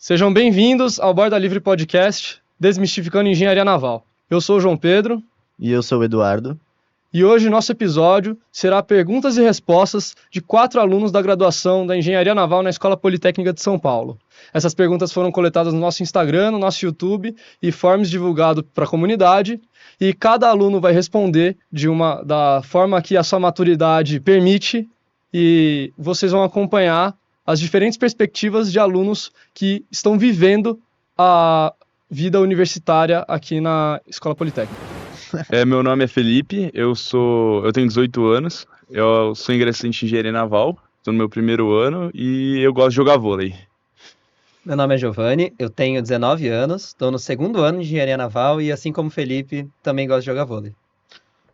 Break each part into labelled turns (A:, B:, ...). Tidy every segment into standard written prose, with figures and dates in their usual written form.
A: Sejam bem-vindos ao Borda Livre Podcast, Desmistificando Engenharia Naval. Eu sou o João Pedro.
B: E eu sou o Eduardo.
A: E hoje nosso episódio será perguntas e respostas de 4 alunos da graduação da Engenharia Naval na Escola Politécnica de São Paulo. Essas perguntas foram coletadas no nosso Instagram, no nosso YouTube e forms divulgado para a comunidade. E cada aluno vai responder da forma que a sua maturidade permite, e vocês vão acompanhar as diferentes perspectivas de alunos que estão vivendo a vida universitária aqui na Escola Politécnica.
C: Meu nome é Felipe, eu tenho 18 anos, eu sou ingressante em Engenharia Naval, estou no meu primeiro ano e eu gosto de jogar vôlei.
D: Meu nome é Giovanni, eu tenho 19 anos, estou no segundo ano de Engenharia Naval e, assim como o Felipe, também gosto de jogar vôlei.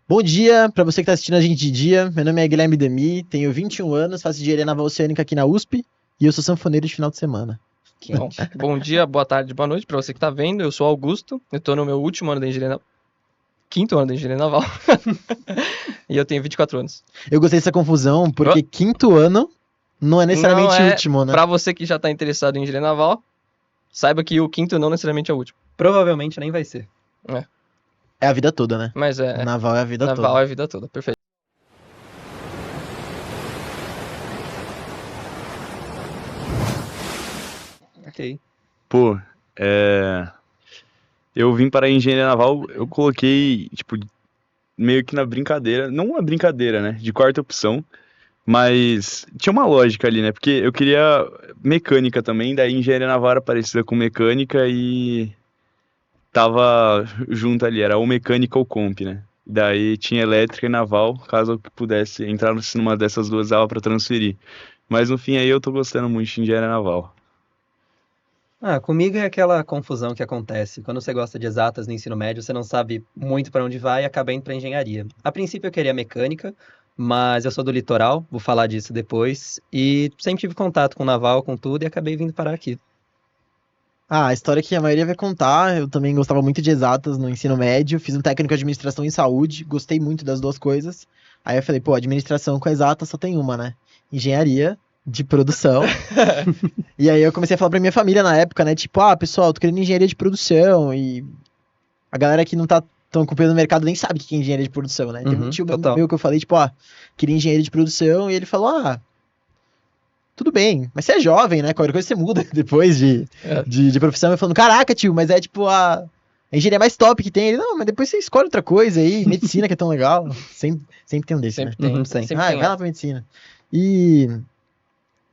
B: Bom dia para você que está assistindo a gente de dia. Meu nome é Guilherme Demi, tenho 21 anos, faço Engenharia Naval Oceânica aqui na USP e eu sou sanfoneiro de final de semana.
E: Bom dia, boa tarde, boa noite para você que está vendo. Eu sou Augusto, eu estou no meu último ano da Engenharia Naval. Quinto ano da Engenharia Naval. E eu tenho 24 anos.
B: Eu gostei dessa confusão porque quinto ano não é necessariamente o último, né?
E: Pra você que já tá interessado em Engenharia Naval, saiba que o quinto não necessariamente é o último.
D: Provavelmente nem vai ser.
B: É a vida toda, né?
E: Mas
B: Naval é a vida
E: Naval
B: toda.
E: é a vida toda, perfeito.
D: Ok.
C: Pô, eu vim para a Engenharia Naval, eu coloquei, meio que na brincadeira, não uma brincadeira, né, de quarta opção, mas tinha uma lógica ali, né, porque eu queria mecânica também, daí Engenharia Naval era parecida com mecânica e tava junto ali, era ou mecânica ou comp, né, daí tinha elétrica e naval, caso eu pudesse entrar numa dessas duas aulas para transferir, mas no fim aí eu tô gostando muito de Engenharia Naval.
D: Comigo é aquela confusão que acontece. Quando você gosta de exatas no ensino médio, você não sabe muito para onde vai e acaba indo para engenharia. A princípio eu queria mecânica, mas eu sou do litoral, vou falar disso depois, e sempre tive contato com o naval, com tudo, e acabei vindo parar aqui.
B: A história que a maioria vai contar, eu também gostava muito de exatas no ensino médio, fiz um técnico de administração em saúde, gostei muito das duas coisas. Aí eu falei, administração com exata só tem uma, né? Engenharia de produção. E aí eu comecei a falar pra minha família na época, né? Pessoal, tô querendo engenharia de produção. E a galera que não tá tão acompanhando o mercado nem sabe o que é engenharia de produção, né? Teve um tio meu que eu falei, queria engenharia de produção. E ele falou, tudo bem, mas você é jovem, né? Qualquer coisa você muda depois de profissão. Eu falando, caraca, tio, mas é a engenharia mais top que tem. Ele, não, mas depois você escolhe outra coisa aí, medicina que é tão legal. Sempre tem um desse,
E: Sempre
B: né?
E: tem.
D: Sempre
B: Vai lá pra medicina. E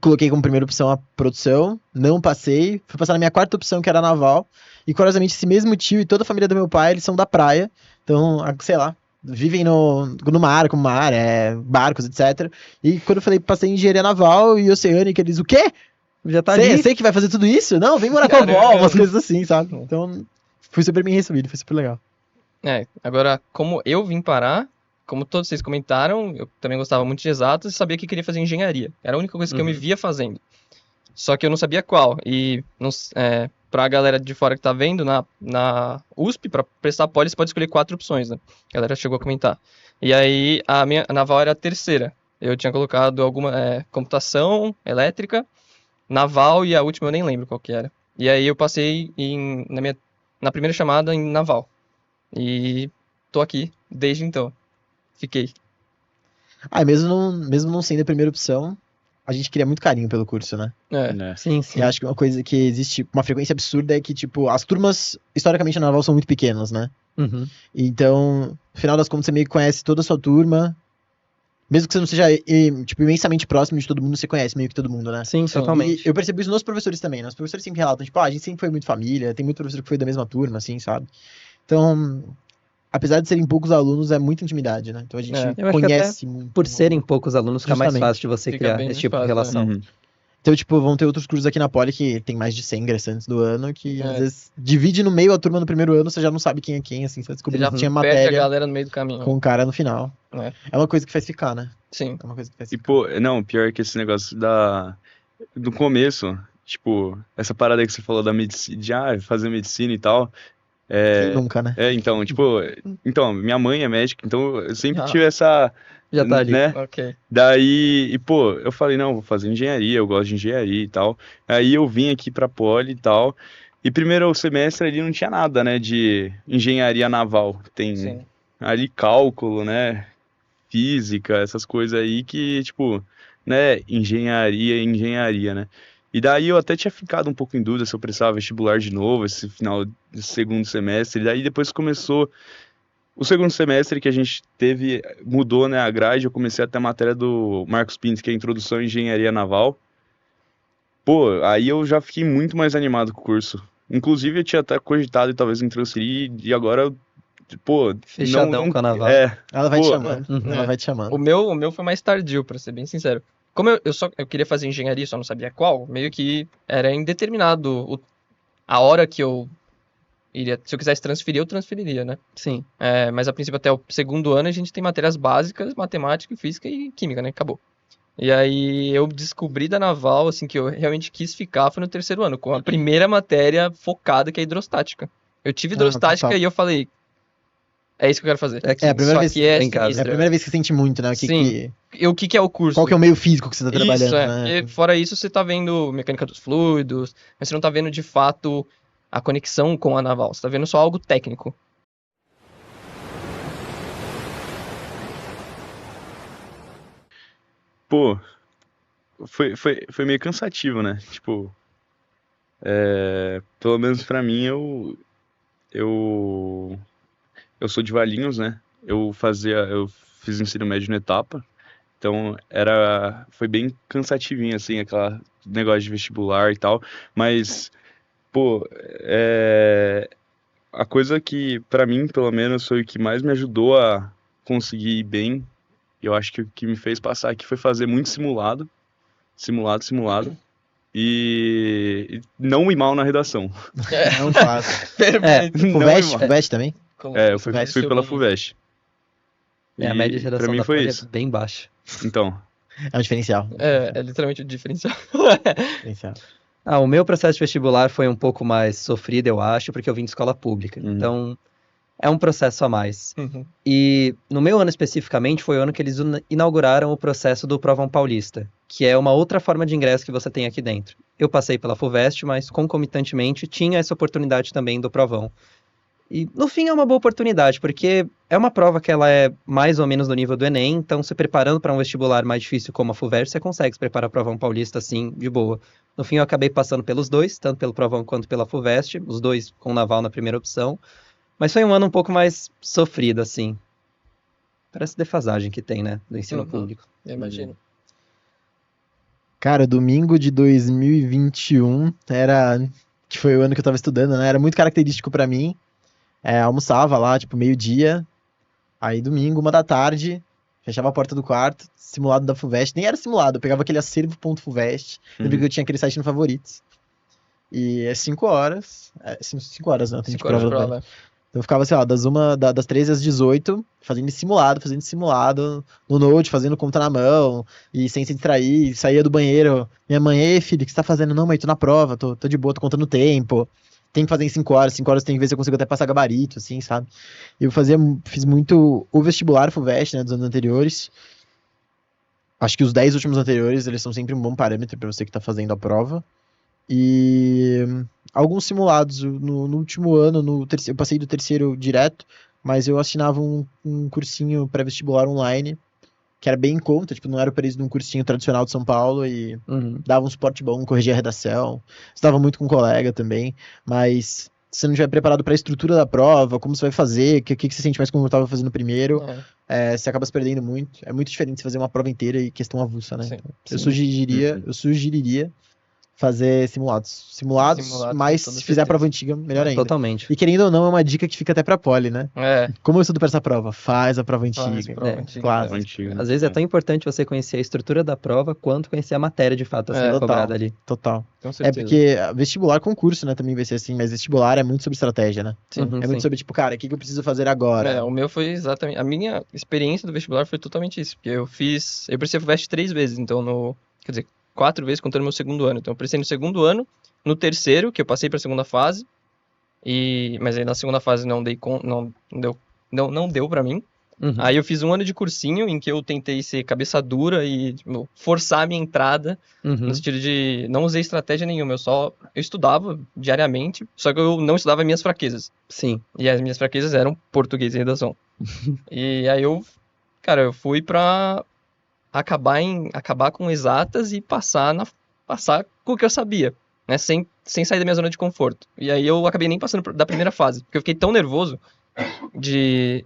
B: coloquei como primeira opção a produção, não passei, fui passar na minha quarta opção, que era a naval, e curiosamente esse mesmo tio e toda a família do meu pai, eles são da praia, então, sei lá, vivem no mar, barcos, etc. E quando eu falei, passei em engenharia naval e oceânica, eles, o quê?
D: Já tá ali?
B: Sei que vai fazer tudo isso? Não, vem morar com a avó, umas coisas assim, sabe? Então, fui super bem recebido, foi super legal.
E: Agora, como eu vim parar, como todos vocês comentaram, eu também gostava muito de exatas e sabia que queria fazer engenharia. Era a única coisa que eu me via fazendo. Só que eu não sabia qual. E pra galera de fora que tá vendo, na USP, pra prestar poli, você pode escolher 4 opções, né? A galera chegou a comentar. E aí, a naval era a terceira. Eu tinha colocado alguma computação, elétrica, naval e a última eu nem lembro qual que era. E aí eu passei na primeira chamada em naval. E tô aqui desde então. Fiquei.
B: Mesmo não sendo a primeira opção, a gente cria muito carinho pelo curso, né?
D: Sim.
B: Eu acho que uma coisa que existe, uma frequência absurda é que, as turmas, historicamente, na naval são muito pequenas, né? Então, no final das contas, você meio que conhece toda a sua turma, mesmo que você não seja, imensamente próximo de todo mundo, você conhece meio que todo mundo, né?
D: Sim, totalmente.
B: E eu percebo isso nos professores também, né? Os professores sempre relatam, a gente sempre foi muito família, tem muito professor que foi da mesma turma, assim, sabe? Então, apesar de serem poucos alunos, é muita intimidade, né? Então a gente conhece muito.
D: Por serem poucos alunos, fica mais
B: Justamente.
D: fácil de você criar
E: bem
D: esse tipo de
E: fácil,
D: relação.
B: Então, vão ter outros cursos aqui na Poli que tem mais de 100 ingressantes do ano, que às vezes divide no meio a turma no primeiro ano, você já não sabe quem é quem, assim, você descobriu que tinha
E: Perde a
B: matéria
E: galera no meio do caminho.
B: com o cara no final. É uma coisa que faz ficar, né?
E: Sim.
B: É uma coisa que faz
C: E
B: ficar.
C: não, pior que esse negócio do começo, essa parada que você falou da medicina, de fazer medicina e tal,
B: Quem nunca, né?
C: Então, tipo, minha mãe é médica, então eu sempre
E: Ah.
C: tive essa,
D: Já tá ali.
C: né?
E: Ok.
C: Daí, pô, eu falei, não, vou fazer engenharia, eu gosto de engenharia e tal. Aí eu vim aqui pra Poli e tal. E primeiro semestre ali não tinha nada, né, de engenharia naval. Tem
E: Sim.
C: ali cálculo, né, física, essas coisas aí que, tipo, né, engenharia, né. E daí eu até tinha ficado um pouco em dúvida se eu prestava vestibular de novo esse final de segundo semestre. E daí depois começou o segundo semestre que a gente teve, mudou, né, a grade, eu comecei a ter a matéria do Marcos Pinto, que é a Introdução à Engenharia Naval. Pô, aí eu já fiquei muito mais animado com o curso. Inclusive eu tinha até cogitado talvez em transferir, e agora, pô,
D: Fechadão com a Naval.
B: Ela vai te
C: pô,
B: chamando.
D: Uhum.
B: Ela vai te chamando.
E: O meu foi mais tardio, pra ser bem sincero. Como eu queria fazer engenharia, só não sabia qual, meio que era indeterminado a hora que eu iria. Se eu quisesse transferir, eu transferiria, né?
D: Sim.
E: Mas a princípio, até o segundo ano, a gente tem matérias básicas, matemática, física e química, né? Acabou. E aí eu descobri da Naval, assim, que eu realmente quis ficar foi no terceiro ano, com a primeira matéria focada, que é hidrostática. Eu tive hidrostática
B: total.
E: e eu falei, é isso que eu quero fazer.
D: É aqui.
B: É a primeira
E: Só
B: vez
E: que é
D: em casa.
B: É a
E: sinistro.
B: primeira vez que você sente muito, né?
E: Sim. E o que que é o curso?
B: Qual que é o meio físico que você tá trabalhando,
E: Isso,
B: né?
E: E fora isso, você tá vendo mecânica dos fluidos, mas você não tá vendo de fato a conexão com a naval. Você tá vendo só algo técnico.
C: pô, foi meio cansativo, né? Tipo, pelo menos pra mim, eu, eu sou de Valinhos, né? Eu fiz ensino médio na etapa, então foi bem cansativinho, assim, aquela negócio de vestibular e tal, mas, pô, a coisa que, pra mim, pelo menos, foi o que mais me ajudou a conseguir ir bem, eu acho que o que me fez passar aqui foi fazer muito simulado, e não ir mal na redação.
B: Não fácil.
E: Perfeito.
C: Não ir
B: FUVEST?
C: mal.
B: FUVEST também?
C: Eu fui pela FUVEST.
D: A média de
C: E pra
D: redação
C: mim
D: da
C: foi
D: Poli
C: isso.
D: é bem baixa.
C: Então,
B: É um diferencial.
E: É literalmente o diferencial.
B: Diferencial.
D: O meu processo de vestibular foi um pouco mais sofrido, eu acho, porque eu vim de escola pública.
C: Uhum.
D: Então, é um processo a mais.
E: Uhum.
D: E no meu ano especificamente, foi o ano que eles inauguraram o processo do Provão Paulista, que é uma outra forma de ingresso que você tem aqui dentro. Eu passei pela FUVEST, mas concomitantemente tinha essa oportunidade também do Provão. E no fim é uma boa oportunidade, porque é uma prova que ela é mais ou menos do nível do Enem, então se preparando para um vestibular mais difícil como a FUVEST, você consegue se preparar para o Provão Paulista assim, de boa. No fim eu acabei passando pelos dois, tanto pelo Provão quanto pela FUVEST, os dois com Naval na primeira opção, mas foi um ano um pouco mais sofrido, assim. Parece defasagem que tem, né, do ensino
E: Uhum.
D: público.
E: Eu imagino.
B: Cara, domingo de 2021 que foi o ano que eu tava estudando, né? Era muito característico pra mim. Almoçava lá, tipo, meio-dia. Aí domingo, 1 da tarde, fechava a porta do quarto, simulado da FUVEST. Nem era simulado, eu pegava aquele acervo.fuvest. Lembro que eu tinha aquele site no favoritos. E é 5 horas. 5 horas, né? Tem de
E: 5 horas de
B: prova.
E: prova.
B: Então eu ficava, sei lá, das 13 às 18, fazendo simulado no Note, fazendo conta na mão, e sem se distrair, saía do banheiro. Minha mãe, ei, filho, o que você tá fazendo? Não, mãe, tô na prova, tô de boa, tô contando o tempo. Tem que fazer em 5 horas, 5 horas tem que ver se eu consigo até passar gabarito, assim, sabe? Fiz muito o vestibular FUVEST, né, dos anos anteriores. Acho que os 10 últimos anteriores, eles são sempre um bom parâmetro pra você que tá fazendo a prova. E alguns simulados no último ano, eu passei do terceiro direto, mas eu assinava um cursinho pré-vestibular online, que era bem em conta, tipo, não era o preço de um cursinho tradicional de São Paulo, e dava um suporte bom, corrigia a redação, estudava muito com um colega também, mas se você não estiver preparado para a estrutura da prova, como você vai fazer, o que você se sente mais confortável fazendo primeiro, você acaba se perdendo muito. É muito diferente você fazer uma prova inteira e questão avulsa, né?
E: Sim.
B: Então, eu sugeriria fazer simulados, mas
E: com toda
B: se fizer a
E: certeza.
B: prova antiga, melhor ainda.
D: Totalmente.
B: E querendo ou não, é uma dica que fica até pra poli, né? Como eu estudo pra essa prova? Faz a prova antiga.
E: prova
B: né?
E: antiga,
B: Claro.
C: antigo,
D: Às vezes é tão importante você conhecer a estrutura da prova quanto conhecer a matéria de fato a ser
E: É,
D: cobrada ali.
B: Total.
E: Com certeza.
B: Porque vestibular, concurso, né, também vai ser assim, mas vestibular é muito sobre estratégia, né?
E: Sim.
B: É muito sobre, tipo, cara, o que eu preciso fazer agora?
E: O meu foi exatamente. A minha experiência do vestibular foi totalmente isso. Porque eu prestei FUVEST 3 vezes, então quer dizer, 4 vezes contando meu segundo ano. Então eu prestei no segundo ano, no terceiro, que eu passei pra segunda fase, Mas aí na segunda fase não deu pra mim.
D: Uhum.
E: Aí eu fiz um ano de cursinho em que eu tentei ser cabeça dura e tipo, forçar a minha entrada,
D: Uhum.
E: no sentido de não usei estratégia nenhuma, eu estudava diariamente, só que eu não estudava minhas fraquezas.
D: Sim.
E: E as minhas fraquezas eram português e redação. E aí eu fui pra acabar com exatas e passar com o que eu sabia, né? Sem sair da minha zona de conforto. E aí eu acabei nem passando da primeira fase, porque eu fiquei tão nervoso de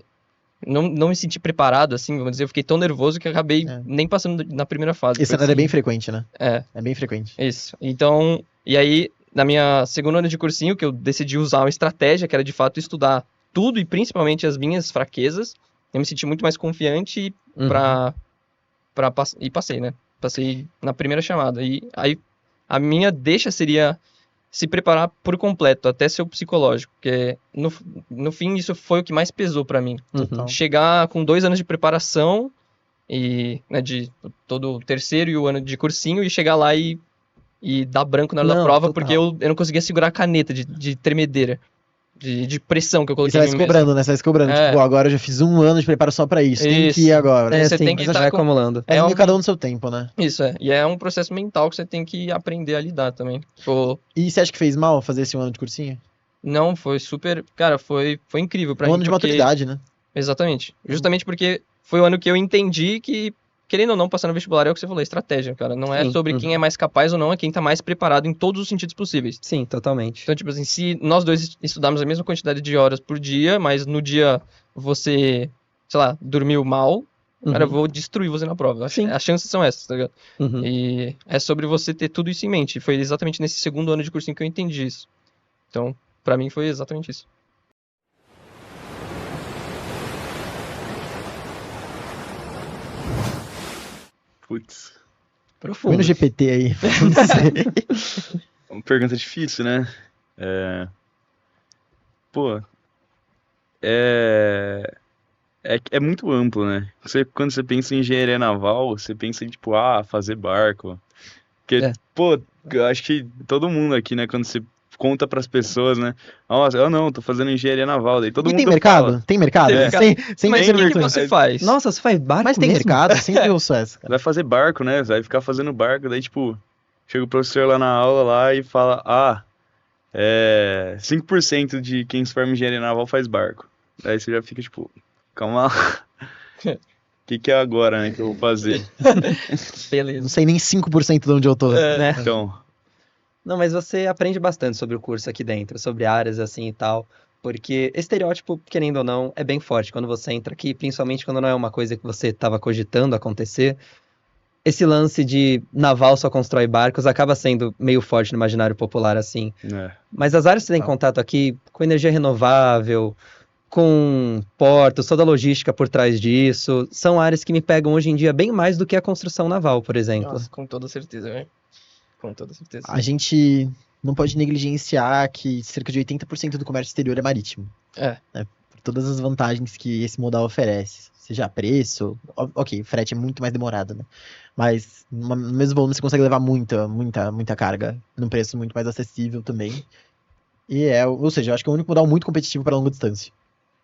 E: não me sentir preparado, assim, vamos dizer, eu fiquei tão nervoso que eu acabei nem passando na primeira fase.
B: Esse
E: Foi
B: cenário é
E: assim,
B: bem frequente, né?
E: É,
B: É bem frequente.
E: isso. Então, e aí, na minha segunda ano de cursinho, que eu decidi usar uma estratégia, que era de fato estudar tudo e principalmente as minhas fraquezas, eu me senti muito mais confiante
D: Uhum.
E: e passei, né? Passei na primeira chamada. E aí, a minha deixa seria se preparar por completo, até seu psicológico, porque no fim isso foi o que mais pesou pra mim.
D: Uhum.
E: Chegar com 2 anos de preparação e, né, de todo o terceiro e o ano de cursinho e chegar lá e dar branco na hora da
D: Não,
E: prova,
D: total.
E: porque eu não conseguia segurar a caneta de tremedeira, de pressão que eu
B: E
E: coloquei
B: você vai
E: em
B: se
E: mim mesmo.
B: cobrando, né? Você vai se cobrando.
E: É.
B: Tipo, agora eu já fiz um ano de preparo só pra isso. Tem que ir
E: Isso.
B: agora.
D: É,
E: Você
D: sim,
E: tem que
D: mas
E: estar
D: vai
E: com-
D: acumulando.
B: Mas
E: é
B: meio
E: um-
B: cada um no seu tempo, né?
E: Isso, é. E é um processo mental que você tem que aprender a lidar também. Tipo,
B: E você acha que fez mal fazer esse um ano de cursinho?
E: não, foi super... Cara, foi incrível pra
B: Um
E: mim,
B: ano de
E: porque...
B: maturidade, né?
E: Exatamente. Justamente porque foi o ano que eu entendi que, querendo ou não, passar no vestibular é o que você falou, estratégia, cara. Não é
D: Sim,
E: sobre
D: uhum.
E: quem é mais capaz ou não, é quem tá mais preparado em todos os sentidos possíveis.
D: Sim, totalmente.
E: Então, tipo assim, se nós dois estudarmos a mesma quantidade de horas por dia, mas no dia você, sei lá, dormiu mal, cara, eu
D: Uhum.
E: vou destruir você na prova.
D: Sim.
E: As chances são essas, tá ligado?
D: Uhum.
E: E é sobre você ter tudo isso em mente. Foi exatamente nesse segundo ano de cursinho que eu entendi isso. Então, pra mim foi exatamente isso.
C: Putz,
B: Põe
D: Profundo.
B: no GPT aí. Não sei.
C: uma pergunta difícil, né? Pô, é muito amplo, né? Quando você pensa em engenharia naval, você pensa em, tipo, fazer barco. Porque,
D: É.
C: pô, eu acho que todo mundo aqui, né, quando você conta pras pessoas, né? Nossa, eu não, tô fazendo engenharia naval. Daí todo
B: E
C: mundo
B: tem mercado?
C: fala,
B: Tem mercado?
E: Tem mercado.
B: Sem
E: Mas
B: ser
E: o que
B: virtual.
E: você faz?
D: Nossa, você faz barco
B: Mas tem
D: mesmo?
B: mercado? Eu sempre ouço essa, cara.
C: vai fazer barco, né? Vai ficar fazendo barco. Daí, tipo, chega o professor lá na aula lá e fala, 5% de quem se forma em engenharia naval faz barco. Daí você já fica, tipo, calma lá. O que é agora, né, que eu vou fazer?
B: Não
E: Beleza.
B: sei nem 5% de onde eu tô.
D: Né?
C: Então,
D: Não, mas você aprende bastante sobre o curso aqui dentro, sobre áreas assim e tal. Porque estereótipo, querendo ou não, é bem forte quando você entra aqui, principalmente quando não é uma coisa que você estava cogitando acontecer. Esse lance de naval só constrói barcos acaba sendo meio forte no imaginário popular, assim.
C: né?
D: Mas as áreas que você tem
B: Tá.
D: contato aqui, com energia renovável, com portos, toda a logística por trás disso, são áreas que me pegam hoje em dia bem mais do que a construção naval, por exemplo.
E: Nossa, com toda certeza, velho. Com toda certeza.
B: A gente não pode negligenciar que cerca de 80% do comércio exterior é marítimo.
E: É.
B: Por todas as vantagens que esse modal oferece. Seja preço, ok, frete é muito mais demorado, né? Mas no mesmo volume você consegue levar muita carga num preço muito mais acessível também. Ou seja, eu acho que é o único modal muito competitivo para longa distância.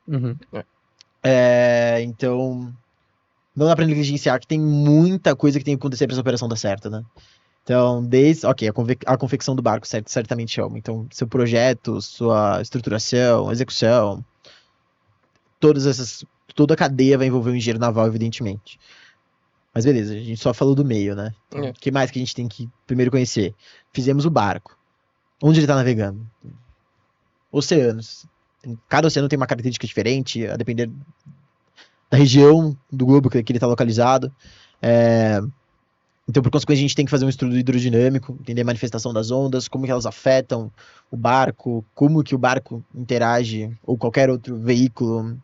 D: Uhum.
B: Então, não dá pra negligenciar que tem muita coisa que tem que acontecer pra essa operação dar certo, né? Então, a confecção do barco certamente é uma. Então, seu projeto, sua estruturação, execução, toda a cadeia vai envolver o engenheiro naval, evidentemente. Mas beleza, a gente só falou do meio, né?
E: É.
B: O que mais que a gente tem que primeiro conhecer? Fizemos o barco. Onde ele tá navegando? Oceanos. Cada oceano tem uma característica diferente, a depender da região do globo que ele está localizado. Então, por consequência, a gente tem que fazer um estudo hidrodinâmico, entender a manifestação das ondas, como que elas afetam o barco, como que o barco interage, ou qualquer outro veículo,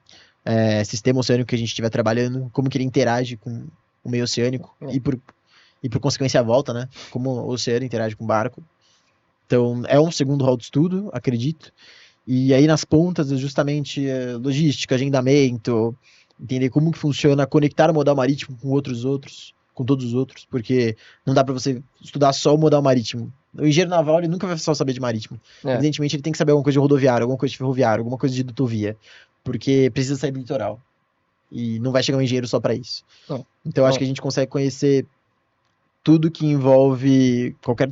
B: sistema oceânico que a gente estiver trabalhando, como que ele interage com o meio oceânico, e por consequência a volta, né? Como o oceano interage com o barco. Então, é um segundo rol de estudo, acredito. E aí nas pontas, justamente, logística, agendamento, entender como que funciona, conectar o modal marítimo com todos os outros, porque não dá para você estudar só o modal marítimo. O engenheiro naval, ele nunca vai só saber de marítimo.
E: É.
B: Evidentemente, ele tem que saber alguma coisa de rodoviário, alguma coisa de ferroviário, alguma coisa de dutovia. Porque precisa sair do litoral. E não vai chegar um engenheiro só pra isso.
E: Não.
B: Então, eu acho
E: Não.
B: que a gente consegue conhecer tudo que envolve qualquer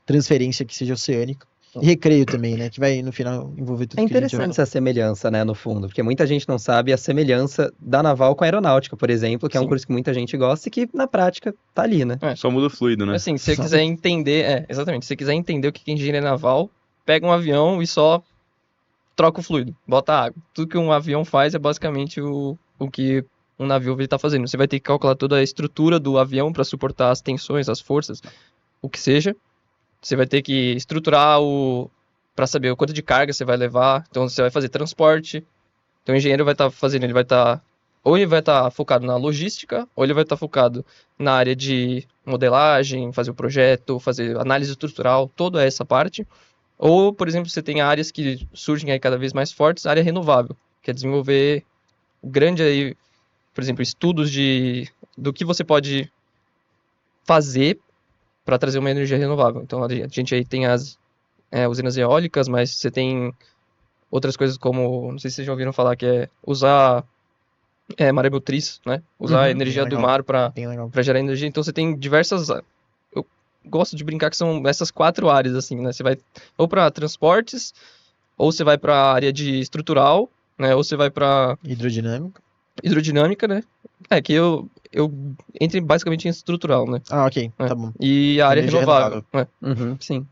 B: transferência que seja oceânica. E recreio também, né? Que vai, no final, envolver tudo
D: É
B: que a gente já
D: interessante essa semelhança, né, no fundo, porque muita gente não sabe a semelhança da naval com a aeronáutica, por exemplo, que é um
E: Sim.
D: curso que muita gente gosta e que, na prática, tá ali, né?
C: Só muda o fluido, né?
E: Assim, se você quiser entender, exatamente, se você quiser entender o que é engenharia naval, pega um avião e só troca o fluido, bota água. Tudo que um avião faz é basicamente o que um navio está fazendo. Você vai ter que calcular toda a estrutura do avião para suportar as tensões, as forças, o que seja. Você vai ter que estruturar para saber o quanto de carga você vai levar. Então você vai fazer transporte. Então o engenheiro vai estar fazendo, ou ele vai estar focado na logística, ou ele vai estar focado na área de modelagem, fazer o projeto, fazer análise estrutural, toda essa parte. Ou, por exemplo, você tem áreas que surgem aí cada vez mais fortes, área renovável, que é desenvolver grande aí, por exemplo, estudos do que você pode fazer para trazer uma energia renovável. Então a gente aí tem as usinas eólicas, mas você tem outras coisas como, não sei se vocês já ouviram falar, que é usar maremotriz, né? Usar a energia do
B: legal.
E: mar para
B: Bem legal.
E: gerar energia. Então você tem diversas. Eu gosto de brincar que são essas 4 áreas, assim, né? Você vai ou para transportes, ou você vai para a área de estrutural, né? Ou você vai para
B: Hidrodinâmica.
E: hidrodinâmica, né? Que eu entre basicamente em estrutural, né?
B: Ah, ok.
E: É.
B: Tá bom.
E: E a área
B: Energia
E: renovável. né?
D: Uhum, sim.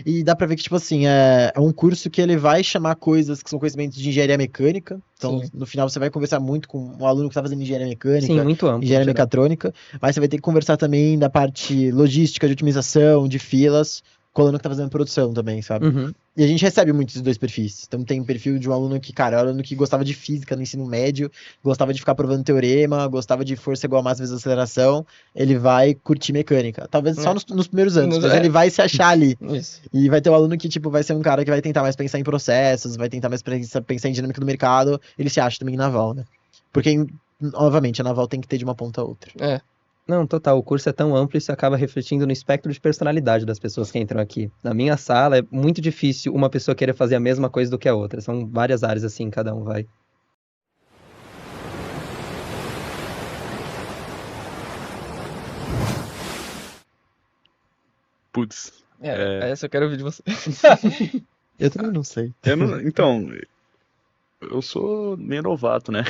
B: E dá pra ver que, tipo assim, é um curso que ele vai chamar coisas que são conhecimentos de engenharia mecânica. Então,
E: Sim.
B: no final, você vai conversar muito com um aluno que tá fazendo engenharia mecânica,
D: Sim, muito amplo.
B: engenharia
D: no geral.
B: mecatrônica. Mas você vai ter que conversar também da parte logística, de otimização, de filas, com o aluno que tá fazendo produção também, sabe?
D: Uhum.
B: E a gente recebe muito esses dois perfis. Então tem um perfil de um aluno que, cara, é um aluno que gostava de física no ensino médio, gostava de ficar provando teorema, gostava de força igual a massa vezes aceleração, ele vai curtir mecânica. Talvez só nos primeiros anos, mas ele vai se achar ali.
E: Isso.
B: E vai ter um aluno que, tipo, vai ser um cara que vai tentar mais pensar em processos, vai tentar mais pensar em dinâmica do mercado, ele se acha também em naval, né? Porque, novamente, a naval tem que ter de uma ponta a outra.
D: Não, total, o curso é tão amplo e isso acaba refletindo no espectro de personalidade das pessoas que entram aqui. Na minha sala é muito difícil uma pessoa querer fazer a mesma coisa do que a outra. São várias áreas assim, cada um vai.
C: Putz.
E: Essa eu quero ouvir de você.
B: Eu também não sei.
C: Então, eu sou meio novato, né?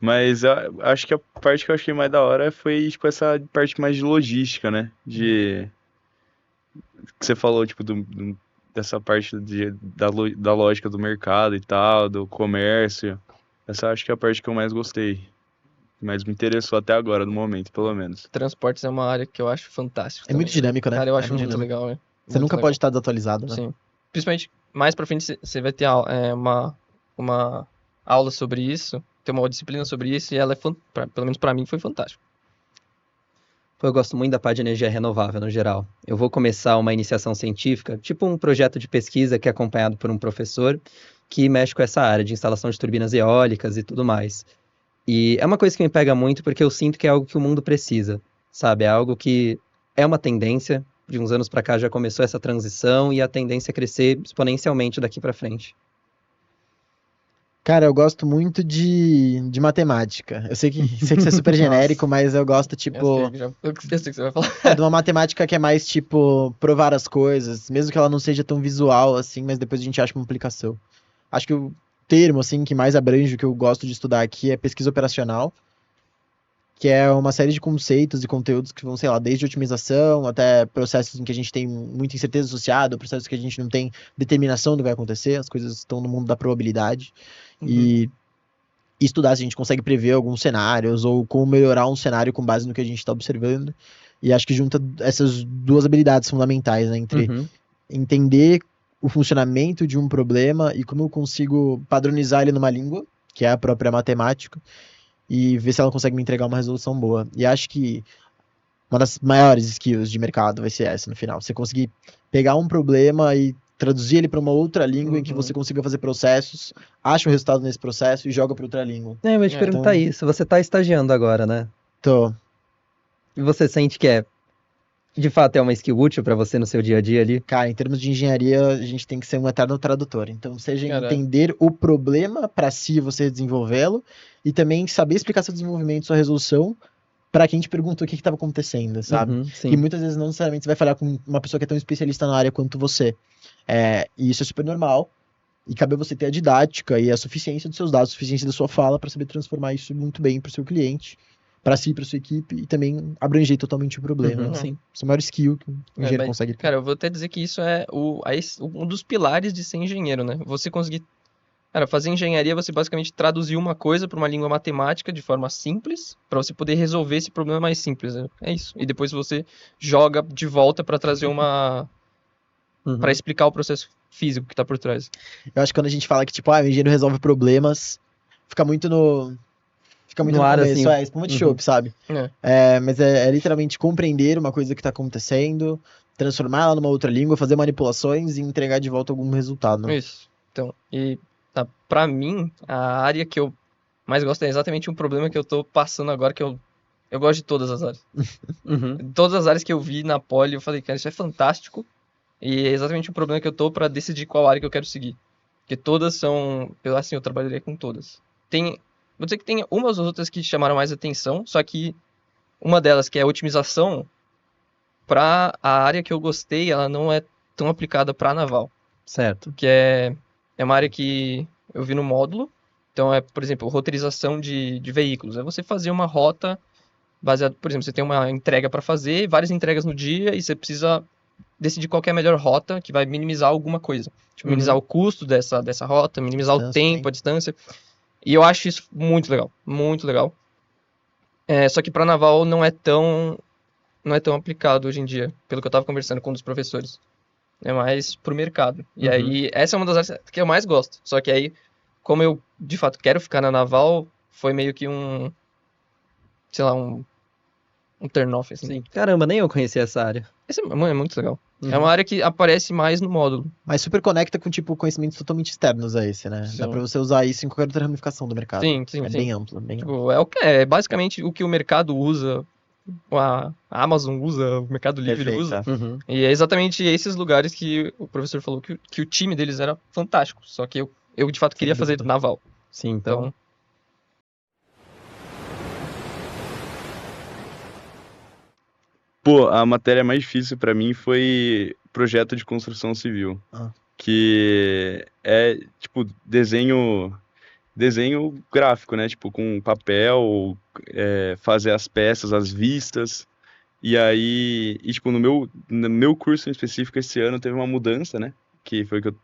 C: Mas eu acho que a parte que eu achei mais da hora foi, tipo, essa parte mais de logística, né? Que você falou, tipo, dessa parte da lógica do mercado e tal, do comércio. Essa acho que é a parte que eu mais gostei. Que mais me interessou até agora, no momento, pelo menos.
E: Transportes é uma área que eu acho fantástica.
B: É muito
E: também.
B: dinâmico, né?
E: Cara, eu
B: É
E: acho
B: muito
E: muito
B: dinâmico.
E: legal, né?
B: Você
E: Muito
B: nunca
E: legal.
B: pode estar desatualizado, né?
E: Sim. Principalmente, mais pra frente, você vai ter uma aula sobre isso, tem uma disciplina sobre isso, e ela pelo menos pra mim, foi fantástica.
D: Pô, eu gosto muito da parte de energia renovável no geral. Eu vou começar uma iniciação científica, tipo um projeto de pesquisa que é acompanhado por um professor que mexe com essa área de instalação de turbinas eólicas e tudo mais. E é uma coisa que me pega muito porque eu sinto que é algo que o mundo precisa, sabe? É algo que é uma tendência. De uns anos pra cá já começou essa transição e a tendência é crescer exponencialmente daqui pra frente.
B: Cara, eu gosto muito de matemática. Eu sei que isso é super genérico, mas eu gosto, tipo,
E: Eu sei o que você vai falar.
B: de uma matemática que é mais, tipo, provar as coisas, mesmo que ela não seja tão visual, assim, mas depois a gente acha uma aplicação. Acho que o termo, assim, que mais abrange o que eu gosto de estudar aqui é pesquisa operacional, que é uma série de conceitos e conteúdos que vão, sei lá, desde otimização até processos em que a gente tem muita incerteza associada, processos que a gente não tem determinação do que vai acontecer, as coisas estão no mundo da probabilidade. E estudar se a gente consegue prever alguns cenários ou como melhorar um cenário com base no que a gente está observando. E acho que junta essas duas habilidades fundamentais, né, entre
D: Uhum.
B: entender o funcionamento de um problema e como eu consigo padronizar ele numa língua, que é a própria matemática, e ver se ela consegue me entregar uma resolução boa. E acho que uma das maiores skills de mercado vai ser essa no final. Você conseguir pegar um problema e traduzir ele para uma outra língua em que você consiga fazer processos, acha um resultado nesse processo e joga para outra língua.
D: Eu ia te perguntar
B: então-
D: isso. Você tá estagiando agora, né?
B: Tô.
D: E você sente que é De fato, é uma skill útil pra você no seu dia a dia ali?
B: Cara, em termos de engenharia, a gente tem que ser um eterno tradutor. Então, seja
E: Caralho.
B: entender o problema para si você desenvolvê-lo e também saber explicar seu desenvolvimento, sua resolução para quem te perguntou o que estava acontecendo, sabe?
D: Uhum,
B: Que
D: sim.
B: muitas vezes não necessariamente você vai falar com uma pessoa que é tão especialista na área quanto você. E isso é super normal. E cabe a você ter a didática e a suficiência dos seus dados, a suficiência da sua fala para saber transformar isso muito bem para o seu cliente, para si, para sua equipe e também abranger totalmente o problema.
D: Uhum,
B: Sim. Esse é o maior skill que um engenheiro
E: mas,
B: consegue ter.
E: Cara, eu vou até dizer que isso é um dos pilares de ser engenheiro, né? Você conseguir. Cara, fazer engenharia, você basicamente traduzir uma coisa para uma língua matemática de forma simples, para você poder resolver esse problema mais simples, né? É isso. E depois você joga de volta para trazer uma.
D: Uhum.
E: Para explicar o processo físico que tá por trás.
B: Eu acho que quando a gente fala que, tipo, o engenheiro resolve problemas, fica muito no. Fica muito
D: No
B: no
D: ar,
B: começo,
D: assim.
B: espuma de
D: Uhum.
B: chope, sabe? Mas é literalmente compreender uma coisa que tá acontecendo, transformar ela numa outra língua, fazer manipulações e entregar de volta algum resultado. Né?
E: Isso. Então, pra mim, a área que eu mais gosto é exatamente um problema que eu tô passando agora, que eu gosto de todas as áreas.
D: Uhum.
E: Todas as áreas que eu vi na Poli, eu falei, cara, isso é fantástico. E é exatamente o problema que eu tô pra decidir qual área que eu quero seguir. Porque todas são, eu trabalharia com todas. Vou dizer que tem umas ou outras que chamaram mais atenção, só que uma delas, que é a otimização, pra a área que eu gostei, ela não é tão aplicada pra naval.
D: Certo.
E: Que é uma área que eu vi no módulo. Então por exemplo, roteirização de veículos. É você fazer uma rota baseado, por exemplo, você tem uma entrega para fazer, várias entregas no dia, e você precisa decidir qual que é a melhor rota que vai minimizar alguma coisa. Tipo, minimizar o custo dessa rota, minimizar o
B: Distância,
E: tempo, a distância. E eu acho isso muito legal, muito legal. Só que para naval não é tão aplicado hoje em dia, pelo que eu estava conversando com um dos professores. É mais pro mercado. E
D: Uhum.
E: aí, essa é uma das áreas que eu mais gosto. Só que aí, como eu, de fato, quero ficar na naval, foi meio que um turn-off, assim.
D: Sim. Caramba, nem eu conhecia essa área.
E: Esse é muito legal.
D: Uhum.
E: É uma área que aparece mais no módulo.
B: Mas super conecta com, tipo, conhecimentos totalmente externos a esse, né?
E: Sim.
B: Dá pra você usar isso em qualquer outra ramificação do mercado.
E: Sim.
B: Bem amplo, bem amplo.
E: Tipo, é basicamente o que o mercado usa, a Amazon usa, o Mercado Livre
B: Perfeito,
E: usa.
B: é.
D: Uhum.
E: E é exatamente esses lugares que o professor falou que o time deles era fantástico. Só que eu de fato queria fazer naval.
D: Sim, então.
E: Então,
C: Pô, a matéria mais difícil pra mim foi projeto de construção civil. Que é, tipo, desenho gráfico, né? Tipo, com papel, fazer as peças, as vistas. E aí, tipo, no meu curso em específico esse ano teve uma mudança, né? Que foi que eu...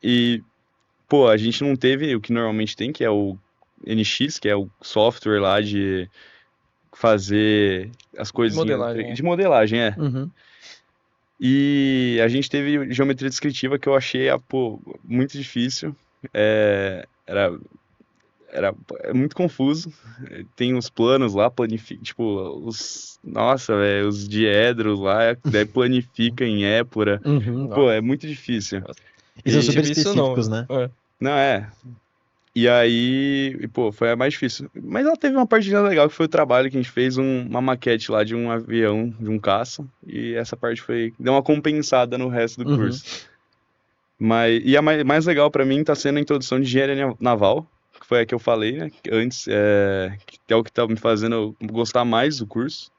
C: E, pô, a gente não teve o que normalmente tem, que é o NX, que é o software lá de fazer as coisas
E: modelagem,
C: de modelagem,
D: Uhum.
C: E a gente teve geometria descritiva que eu achei, muito difícil. Era muito confuso. Tem os planos lá, tipo, nossa, velho, os diedros lá, daí planifica em épora.
D: Uhum.
C: Pô, é muito difícil.
B: E são
C: E-
B: super
E: tive isso
B: específicos,
E: não.
B: né?
C: Não, E aí, pô, foi a mais difícil. Mas ela teve uma parte legal, que foi o trabalho que a gente fez, uma maquete lá de um avião, de um caça. E essa parte deu uma compensada no resto do
D: Uhum.
C: curso. E a mais legal pra mim tá sendo a introdução de engenharia naval, que foi a que eu falei, né? Antes, que é o que tá me fazendo gostar mais do curso.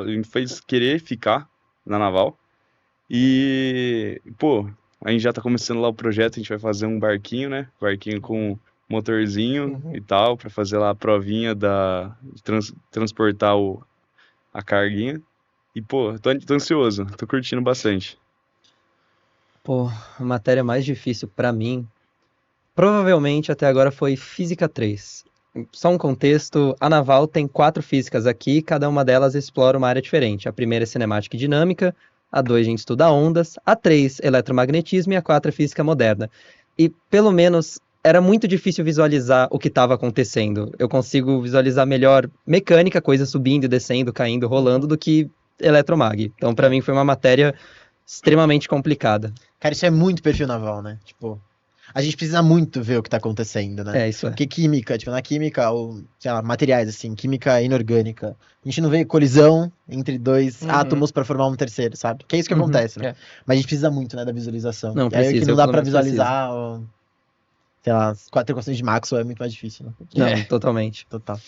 C: Me fez querer ficar na naval. E, pô, a gente já tá começando lá o projeto, a gente vai fazer um barquinho, né? Barquinho com motorzinho e tal, pra fazer lá a provinha de transportar a carguinha. E, pô, tô ansioso, tô curtindo bastante.
D: Pô, a matéria mais difícil pra mim, provavelmente até agora foi Física 3. Só um contexto, a Naval tem 4 físicas aqui, cada uma delas explora uma área diferente. A primeira é cinemática e dinâmica, a 2 a gente estuda ondas, a 3 eletromagnetismo e a 4 é física moderna. E pelo menos era muito difícil visualizar o que estava acontecendo. Eu consigo visualizar melhor mecânica, coisa subindo e descendo, caindo, rolando, do que eletromag. Então pra mim foi uma matéria extremamente complicada.
B: Cara, isso é muito perfil naval, né? Tipo, a gente precisa muito ver o que tá acontecendo, né?
D: É, isso é.
B: Porque química, tipo, na química, ou, sei lá, materiais, assim, química inorgânica, a gente não vê colisão entre dois
E: Uhum.
B: átomos pra formar um terceiro, sabe? Que é isso que
D: Uhum.
B: acontece, né?
E: É.
B: Mas a gente precisa muito, né, da visualização.
D: Não,
B: E aí o que
D: precisa,
B: não
D: eu
B: dá
D: pelo
B: pra
D: menos preciso.
B: visualizar, sei lá, as 4 equações de Maxwell é muito mais difícil, né?
D: Não, totalmente.
B: Total.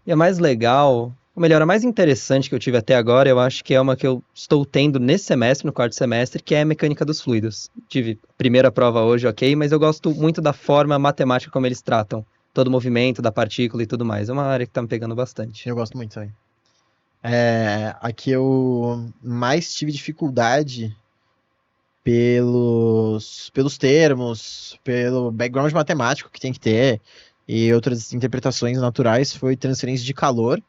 D: E a mais legal, ou melhor, a mais interessante que eu tive até agora, eu acho que é uma que eu estou tendo nesse semestre, no quarto semestre, que é a mecânica dos fluidos. Tive a primeira prova hoje, ok, mas eu gosto muito da forma matemática como eles tratam todo o movimento da partícula e tudo mais. É uma área que tá me pegando bastante.
B: Eu gosto muito também. Aqui eu mais tive dificuldade pelos termos, pelo background matemático que tem que ter e outras interpretações naturais foi transferência de calor,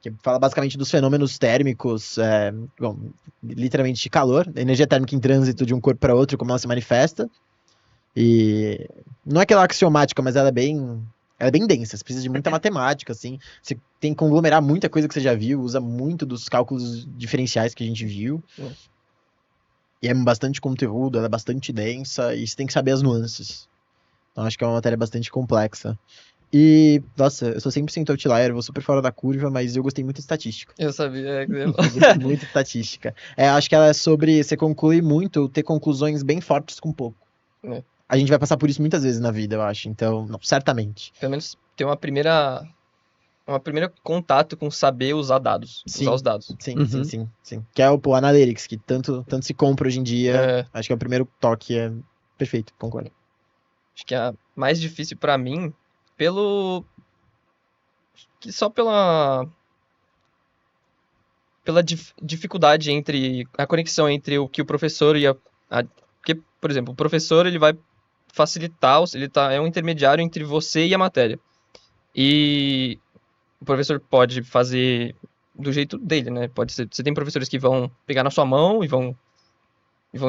B: que fala basicamente dos fenômenos térmicos, bom, literalmente de calor, energia térmica em trânsito de um corpo para outro, como ela se manifesta. E não é aquela axiomática, mas ela é bem densa, você precisa de muita matemática, assim. Você tem que conglomerar muita coisa que você já viu, usa muito dos cálculos diferenciais que a gente viu. E é bastante conteúdo, ela é bastante densa, e você tem que saber as nuances. Então acho que é uma matéria bastante complexa. E, nossa, eu sou 100% outlier, eu vou super fora da curva, mas eu gostei muito de estatística.
E: Eu sabia que
B: Eu gostei muito de estatística. Acho que ela é sobre você concluir muito, ter conclusões bem fortes com pouco.
E: É.
B: A gente vai passar por isso muitas vezes na vida, eu acho. Então, não, certamente.
E: pelo menos ter uma primeira contato com saber usar dados,
B: Sim.
E: usar os dados.
B: Sim,
D: Uhum.
B: sim. Que é o Analytics, que tanto se compra hoje em dia.
E: É.
B: Acho que é o primeiro toque. É perfeito, concordo.
E: Acho que a mais difícil pra mim, só pela dificuldade entre a conexão entre o que o professor porque, por exemplo, o professor ele vai facilitar, é um intermediário entre você e a matéria. E o professor pode fazer do jeito dele, né? Pode ser, você tem professores que vão pegar na sua mão e vão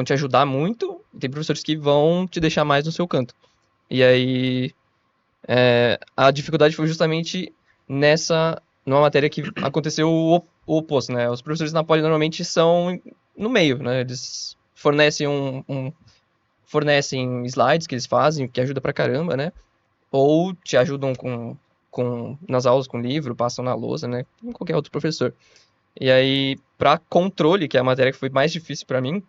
E: te ajudar muito, e tem professores que vão te deixar mais no seu canto. E aí a dificuldade foi justamente numa matéria que aconteceu o oposto, né? Os professores na Poli normalmente são no meio, né? Eles fornecem fornecem slides que eles fazem, que ajuda pra caramba, né? Ou te ajudam nas aulas com livro, passam na lousa, né? Como qualquer outro professor. E aí, pra controle, que é a matéria que foi mais difícil pra mim,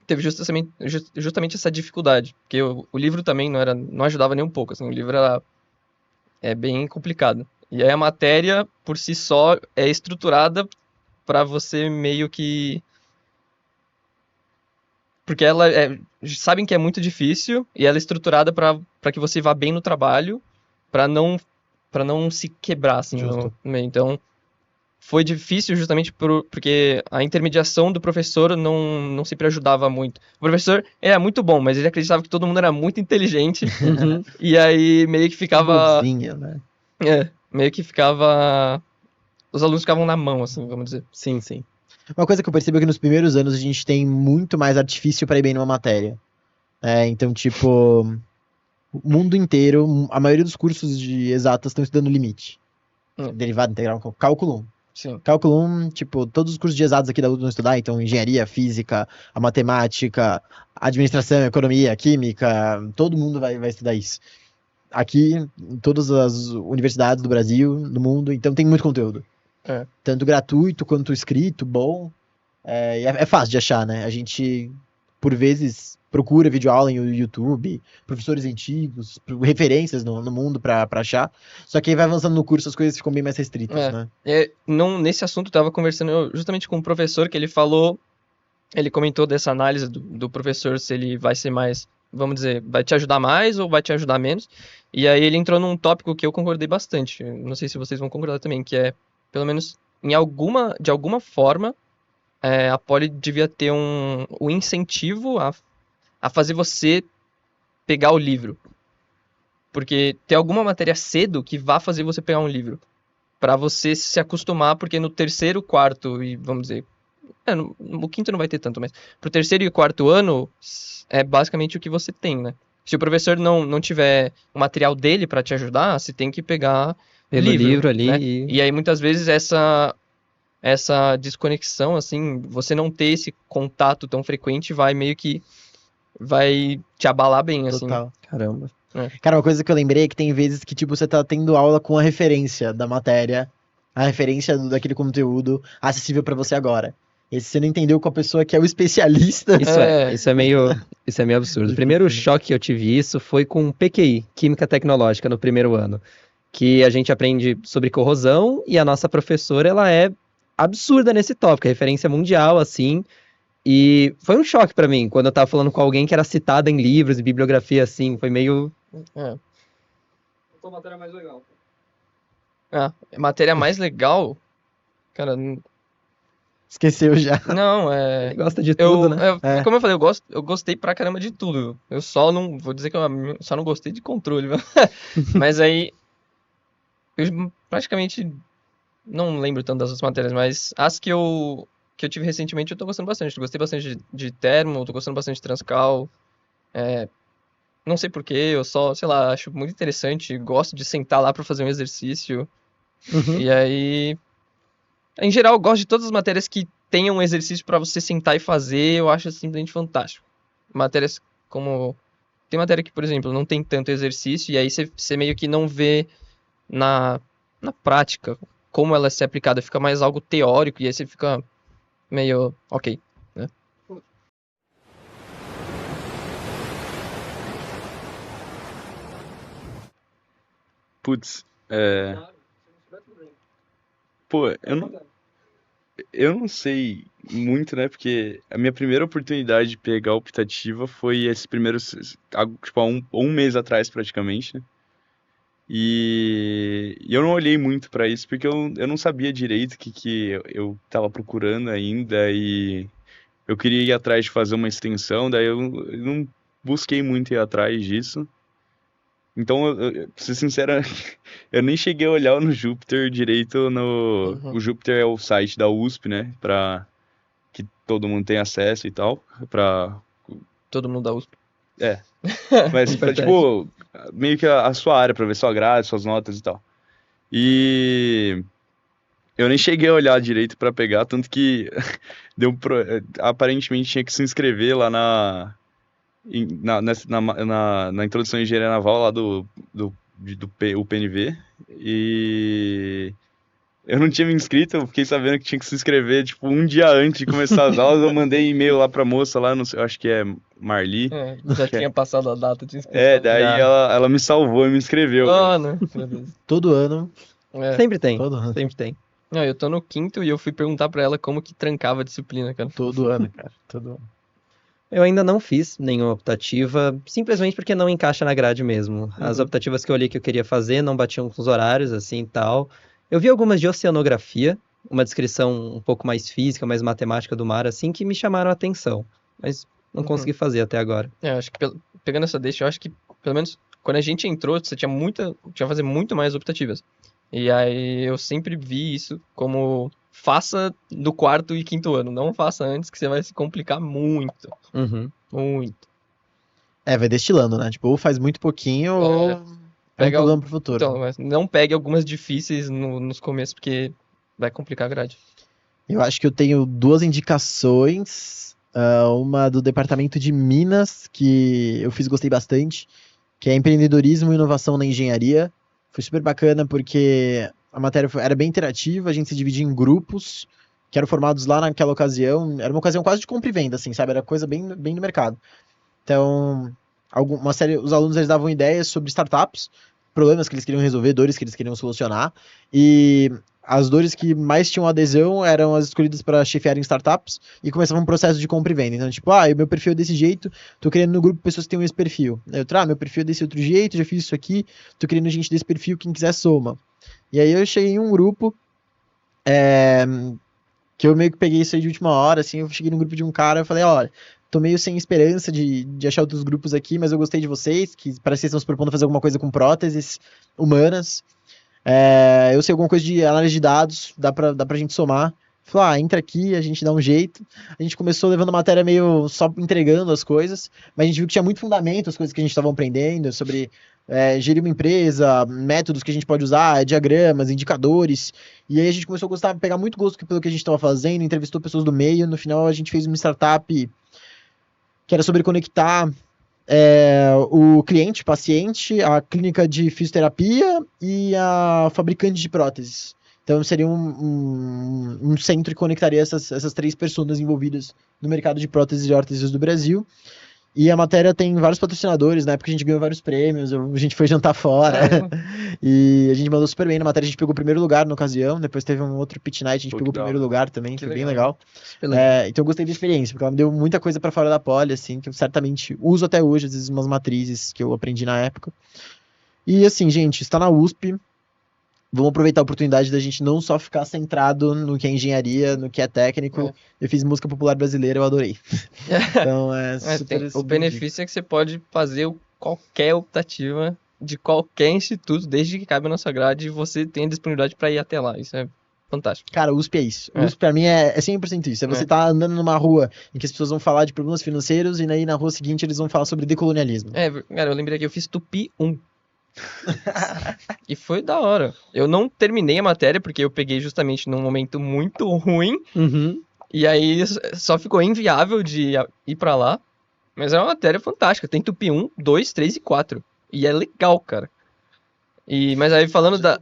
E: teve justamente essa dificuldade. Porque o livro também não ajudava nem um pouco, assim, o livro é bem complicado. E aí a matéria, por si só, é estruturada pra você meio que... Porque sabem que é muito difícil, e ela é estruturada pra que você vá bem no trabalho, pra não se quebrar, assim,
B: Justo.
E: no meio. Então, foi difícil justamente porque a intermediação do professor não sempre ajudava muito. O professor era muito bom, mas ele acreditava que todo mundo era muito inteligente,
D: Uhum.
E: e aí meio que ficava...
B: Bonzinho, né?
E: meio que ficava... Os alunos ficavam na mão, assim, vamos dizer.
D: Sim, sim.
B: Uma coisa que eu percebo é que nos primeiros anos a gente tem muito mais artifício para ir bem numa matéria. Então, tipo, o mundo inteiro, a maioria dos cursos de exatas estão estudando limite. Derivada integral, cálculo 1.
E: Sim.
B: Cálculo 1, tipo, todos os cursos de exatas aqui da USP vão estudar, então engenharia, física, a matemática, administração, economia, química, todo mundo vai estudar isso. Aqui, em todas as universidades do Brasil, do mundo, então tem muito conteúdo. Tanto gratuito quanto escrito, bom. E é fácil de achar, né? A gente, por vezes, procura videoaula em YouTube, professores antigos, referências no mundo pra achar. Só que aí vai avançando no curso, as coisas ficam bem mais restritas, né?
E: Nesse assunto, eu tava conversando justamente com um professor que ele comentou dessa análise do professor, se ele vai ser mais, vamos dizer, vai te ajudar mais ou vai te ajudar menos. E aí ele entrou num tópico que eu concordei bastante. Não sei se vocês vão concordar também, que é, pelo menos, de alguma forma, a Poli devia ter um incentivo a fazer você pegar o livro. Porque tem alguma matéria cedo que vá fazer você pegar um livro. Pra você se acostumar, porque no terceiro, quarto e, vamos dizer... no quinto não vai ter tanto, mas pro terceiro e quarto ano, é basicamente o que você tem, né? Se o professor não tiver o material dele pra te ajudar, você tem que pegar
D: Pelo livro ali
E: né?
D: e...
E: E aí, muitas vezes, essa desconexão, assim, você não ter esse contato tão frequente vai meio que vai te abalar bem, assim.
B: Total.
D: Caramba.
B: Cara, uma coisa que eu lembrei é que tem vezes que, tipo, você tá tendo aula com a referência da matéria, a referência daquele conteúdo acessível pra você agora. E se você não entendeu com a pessoa que é o especialista...
D: Isso é meio absurdo. O primeiro choque que eu tive isso foi com PQI, Química Tecnológica, no primeiro ano. Que a gente aprende sobre corrosão e a nossa professora, ela é absurda nesse tópico, é referência mundial, assim. E foi um choque pra mim, quando eu tava falando com alguém que era citada em livros e bibliografia, assim, foi meio...
E: É. Qual a matéria mais legal? Matéria mais legal? Cara,
B: Esqueceu já.
E: não,
D: Ele gosta de tudo, né?
E: Como eu falei, eu gostei pra caramba de tudo. Eu só não, vou dizer que eu só não gostei de controle, viu? Mas aí, eu praticamente não lembro tanto das outras matérias, mas as que eu tive recentemente eu tô gostando bastante. Eu gostei bastante de termo, tô gostando bastante de transcal. Não sei por quê, eu só, sei lá, acho muito interessante, gosto de sentar lá pra fazer um exercício.
B: Uhum.
E: E aí, em geral, eu gosto de todas as matérias que tenham um exercício pra você sentar e fazer, eu acho simplesmente fantástico. Matérias como... Tem matéria que, por exemplo, não tem tanto exercício, e aí você meio que não vê na prática como ela é ser aplicada, fica mais algo teórico, e aí você fica meio, ok, né?
C: Putz, pô, eu não sei muito, né? Porque a minha primeira oportunidade de pegar a optativa foi esse primeiro, tipo, há um mês atrás praticamente, né? E eu não olhei muito pra isso porque eu não sabia direito o que eu tava procurando ainda e eu queria ir atrás de fazer uma extensão, daí eu não busquei muito ir atrás disso. Então, pra ser sincero, eu nem cheguei a olhar no Júpiter direito no...
E: Uhum.
C: O Júpiter é o site da USP, né? Pra que todo mundo tenha acesso e tal. Pra...
E: Todo mundo da USP.
C: Mas pra,
D: Importante.
C: tipo, meio que a sua área, pra ver sua grade, suas notas e tal. E eu nem cheguei a olhar direito pra pegar, tanto que aparentemente tinha que se inscrever lá na introdução à engenharia naval lá do UPNV. E eu não tinha me inscrito, eu fiquei sabendo que tinha que se inscrever, tipo, um dia antes de começar as aulas. Eu mandei e-mail lá pra moça lá, não sei, eu acho que é Marli.
E: Já tinha passado a data de inscrição.
C: Daí ela me salvou e me inscreveu.
E: Ah, né? Meu Deus.
B: Todo ano.
D: Sempre tem,
B: Todo ano.
D: sempre tem.
E: Não, eu tô no quinto e eu fui perguntar pra ela como que trancava a disciplina, cara.
B: Todo ano, cara. Todo ano.
D: Eu ainda não fiz nenhuma optativa, simplesmente porque não encaixa na grade mesmo. As optativas que eu olhei que eu queria fazer não batiam com os horários, assim, e tal. Eu vi algumas de oceanografia, uma descrição um pouco mais física, mais matemática do mar, assim, que me chamaram a atenção. Mas não consegui fazer até agora.
E: Eu acho que pegando essa deixa, eu acho que pelo menos quando a gente entrou, você tinha que fazer muito mais optativas. E aí eu sempre vi isso como faça do quarto e quinto ano, não faça antes que você vai se complicar muito,
D: Uhum.
E: muito.
B: Vai destilando, né? Tipo, ou faz muito pouquinho, ou é um
E: Pega
B: problema pro futuro.
E: Então, mas não pegue algumas difíceis nos começos, porque vai complicar a grade.
B: Eu acho que eu tenho duas indicações. Uma do departamento de Minas, que eu fiz e gostei bastante, que é empreendedorismo e inovação na engenharia. Foi super bacana porque a matéria era bem interativa, a gente se dividia em grupos, que eram formados lá naquela ocasião. Era uma ocasião quase de compra e venda, assim, sabe? Era coisa bem do mercado. Então, os alunos eles davam ideias sobre startups, problemas que eles queriam resolver, dores que eles queriam solucionar, e as dores que mais tinham adesão eram as escolhidas para chefiar em startups, e começava um processo de compra e venda. Então, tipo, meu perfil é desse jeito, tô querendo no grupo pessoas que tenham esse perfil. Aí meu perfil é desse outro jeito, já fiz isso aqui, tô querendo gente desse perfil, quem quiser soma. E aí eu cheguei em um grupo, que eu meio que peguei isso aí de última hora, assim, eu cheguei no grupo de um cara, eu falei, olha, tô meio sem esperança de achar outros grupos aqui, mas eu gostei de vocês, que parece que vocês estão se propondo fazer alguma coisa com próteses humanas. Eu sei alguma coisa de análise de dados, dá pra gente somar. Falei, entra aqui, a gente dá um jeito. A gente começou levando a matéria meio só entregando as coisas, mas a gente viu que tinha muito fundamento, as coisas que a gente estava aprendendo, sobre gerir uma empresa, métodos que a gente pode usar, diagramas, indicadores. E aí a gente começou a gostar, pegar muito gosto pelo que a gente estava fazendo, entrevistou pessoas do meio. No final a gente fez uma startup que que era sobre conectar o cliente, o paciente, a clínica de fisioterapia e a fabricante de próteses. Então seria um centro que conectaria essas 3 pessoas envolvidas no mercado de próteses e órteses do Brasil. E a matéria tem vários patrocinadores, na época a gente ganhou vários prêmios, a gente foi jantar fora, e a gente mandou super bem na matéria, a gente pegou o primeiro lugar na ocasião, depois teve um outro pitch night, a gente pegou o primeiro lugar também, que foi bem legal. Então eu gostei da experiência, porque ela me deu muita coisa pra fora da poli, assim, que eu certamente uso até hoje, às vezes umas matrizes que eu aprendi na época. E assim, gente, está na USP, vamos aproveitar a oportunidade da gente não só ficar centrado no que é engenharia, no que é técnico. Eu fiz música popular brasileira, eu adorei. Então
E: o benefício é que você pode fazer qualquer optativa de qualquer instituto, desde que caiba na sua grade, e você tem a disponibilidade para ir até lá. Isso é fantástico.
B: Cara, USP é isso. USP pra mim é 100% isso. Você tá andando numa rua em que as pessoas vão falar de problemas financeiros e aí na rua seguinte eles vão falar sobre decolonialismo.
E: Cara, eu lembrei que eu fiz Tupi 1. E foi da hora. Eu não terminei a matéria porque eu peguei justamente num momento muito ruim. E aí só ficou inviável de ir pra lá. Mas é uma matéria fantástica. Tem Tupi 1, 2, 3 e 4. E é legal, cara. Mas aí falando das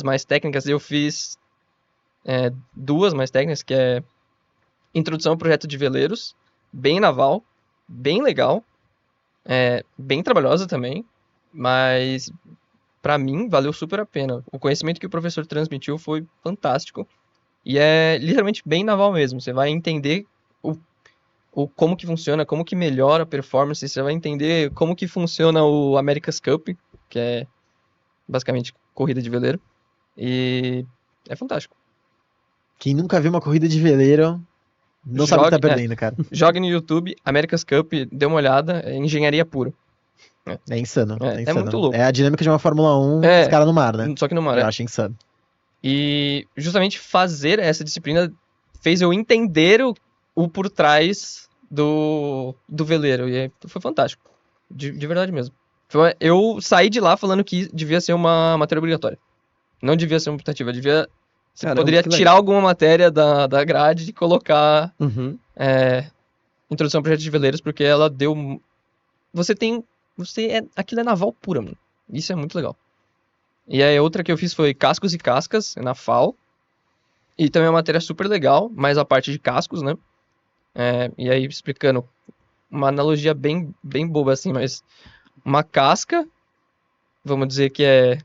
E: mais técnicas, eu fiz 2 mais técnicas, que é Introdução ao Projeto de Veleiros, bem naval, bem legal. Bem trabalhosa também, mas pra mim valeu super a pena. O conhecimento que o professor transmitiu foi fantástico e é literalmente bem naval mesmo. Você vai entender como que funciona, como que melhora a performance, você vai entender como que funciona o America's Cup, que é basicamente corrida de veleiro, e é fantástico.
B: Quem nunca viu uma corrida de veleiro não sabe o que tá perdendo, cara.
E: Jogue no YouTube, America's Cup, dê uma olhada, é engenharia pura.
B: É insano.
E: É muito louco.
B: É a dinâmica de uma Fórmula 1, os caras no mar, né?
E: Só que no mar.
B: Eu acho insano.
E: E justamente fazer essa disciplina fez eu entender o por trás do veleiro. E foi fantástico. De verdade mesmo. Eu saí de lá falando que devia ser uma matéria obrigatória. Não devia ser uma optativa, Você poderia tirar alguma matéria da grade e colocar Introdução ao Projeto de Veleiros, porque ela deu... Aquilo é naval pura, mano. Isso é muito legal. E aí outra que eu fiz foi Cascos e Cascas, na FAO. E também é uma matéria super legal, mas a parte de cascos, né? E aí explicando uma analogia bem, bem boba assim, mas uma casca, vamos dizer que é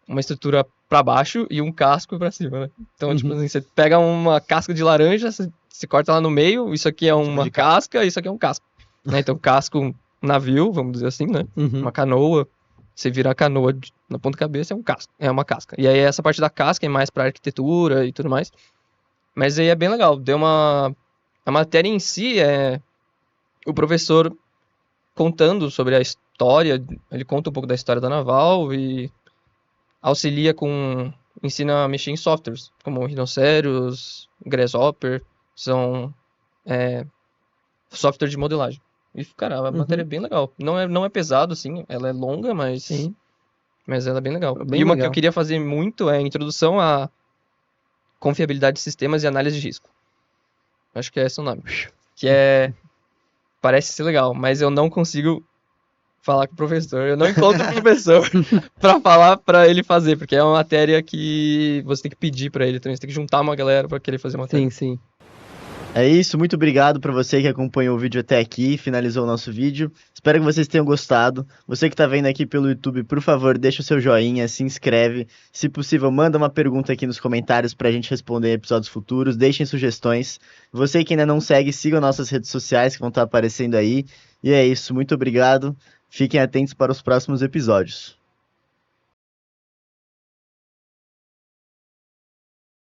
E: uma estrutura para baixo e um casco para cima, né? Então, tipo assim, você pega uma casca de laranja, você corta lá no meio, isso aqui é uma casca, isso aqui é um casco. Né? Então, casco, um navio, vamos dizer assim, né? Uma canoa, você vira a canoa na ponta cabeça, é um casco, é uma casca. E aí essa parte da casca é mais para arquitetura e tudo mais. Mas aí é bem legal, a matéria em si é o professor contando sobre a história, ele conta um pouco da história da naval e ensina a mexer em softwares, como Rhinoceros, Grasshopper, são software de modelagem. E, cara, a matéria é bem legal. Não é pesado, assim, ela é longa, mas ela é bem legal.
A: Bem
E: uma
A: legal.
E: que eu queria fazer muito é a introdução à confiabilidade de sistemas e análise de risco. Acho que é esse o nome. Parece ser legal, mas eu não consigo falar com o professor. Eu não encontro o professor pra falar pra ele fazer, porque é uma matéria que você tem que pedir pra ele também. Você tem que juntar uma galera pra querer fazer a matéria.
A: Sim.
F: É isso, muito obrigado para você que acompanhou o vídeo até aqui, finalizou o nosso vídeo. Espero que vocês tenham gostado. Você que está vendo aqui pelo YouTube, por favor, deixa o seu joinha, se inscreve. Se possível, manda uma pergunta aqui nos comentários para a gente responder em episódios futuros. Deixem sugestões. Você que ainda não segue, siga nossas redes sociais que vão estar aparecendo aí. E é isso, muito obrigado. Fiquem atentos para os próximos episódios.